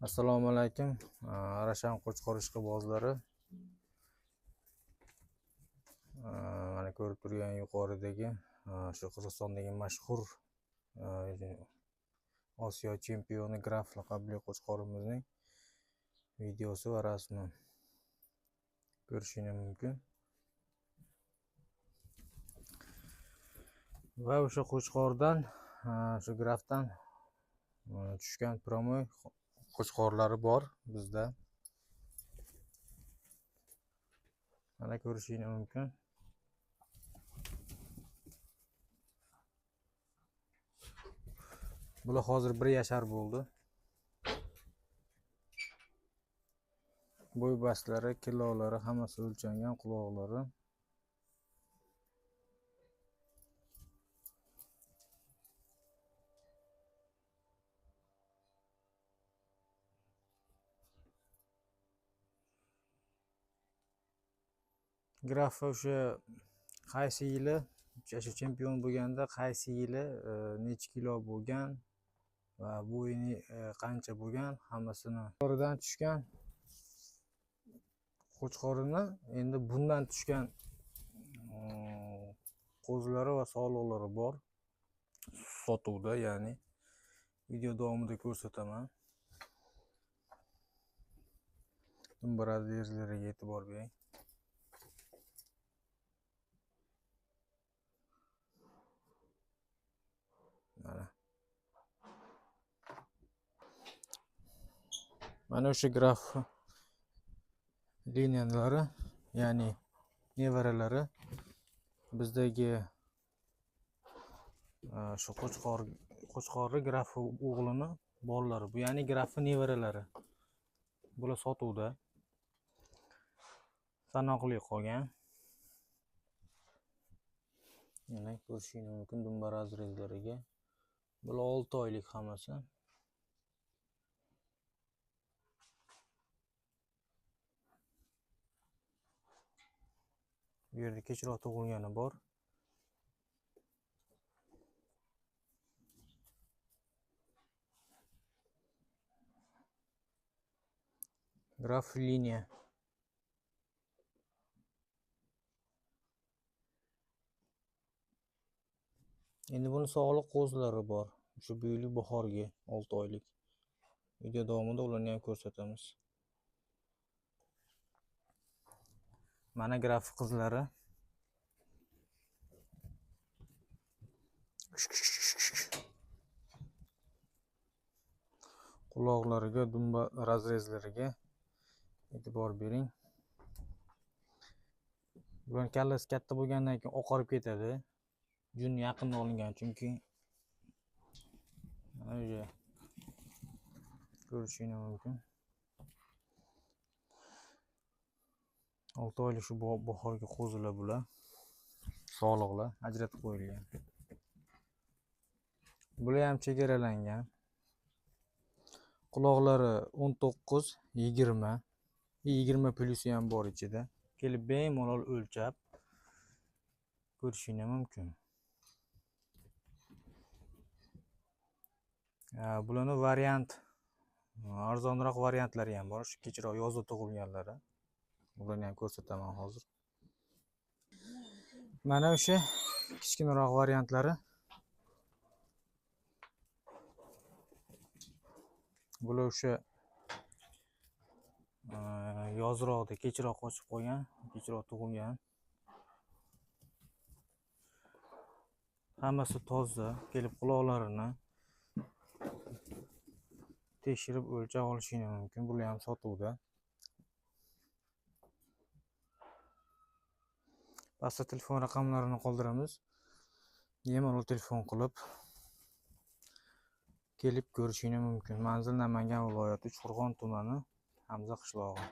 Assalomu alaykum. Arashan Qo'chqor ishqibozlari. Mana ko'rib turgan yuqoridagi shu Qirg'izistondagi mashhur Osiyo chempioni Graf laqabli qo'chqorimizning videosi va rasmi ko'rishingiz mumkin. Va o'sha qo'chqordan, shu Grafdan tushgan promoy qo'chqorlari bor bizda. Mana ko'rishingiz mumkin. Bular hozir 1 yashar bo'ldi. Bo'y bastlari, kilolari hammasi o'lchangan, quloqlari. Graf o'sha qaysi yili o'sha chempion bo'lganda qaysi yili necha kilo bo'lgan va bo'yini qancha bo'lgan hammasini yuqoridan tushgan qo'chqorini endi bundan tushgan qo'zlari va sog'liqlari bor sotuvda, ya'ni video davomida ko'rsataman. Razmeriga e'tibor bering. Mana o'sha Graf liniyalari, ya'ni nevaralari bizdagi shu qo'chqorli Graf o'g'lini bolalari, bu ya'ni Grafning nevaralari. Bular sotuvda. Sanoqli qolgan. Mana ko'rishingiz mumkin dumba razrezlariga. Bular 6 oylik hammasi. Bu yerda kechroq tug'ilgani bor. Graf liniya. Endi buni sog'liq qo'zlari bor. Shu bo'yli bahorgi 6 oylik. Video davomida ularni ham ko'rsatamiz. Mana Graf qizlari. Quloqlariga, dumba razrezlariga e'tibor bering. Bular kallasi katta bo'lgandan keyin oqarib ketadi. Jun yaqindan olingan, chunki mana ko'rishingiz mumkin. 6 oylik shu bahorgi qo'zilar bular. Sog'liqlar ajratib qo'yilgan. Bular ham chegaralangan. Quloqlari 19, 20, 20 plyusi ham bor ichida. Kelib bemalol o'lchab ko'rishingiz mumkin. Bularning variant, arzonroq variantlari ham bor. Shu kechroq yozda tug'ilganlari. Ularni ham ko'rsataman hozir. Mana o'sha kichkinaroq variantlari. Bular o'sha yozroqda kechroq qochib qolgan, kechroq tug'ilgan. Hammasi toza. Kelib quloqlarini tekshirib o'lchab olishingiz mumkin. Bular ham sotuvda. Pastda telefon raqamlarini qoldiramiz. Bemalol telefon qilib kelib ko'rishingiz mumkin. Manzil Namangan viloyati Uchqo'rg'on tumani, Hamza qishlog'i.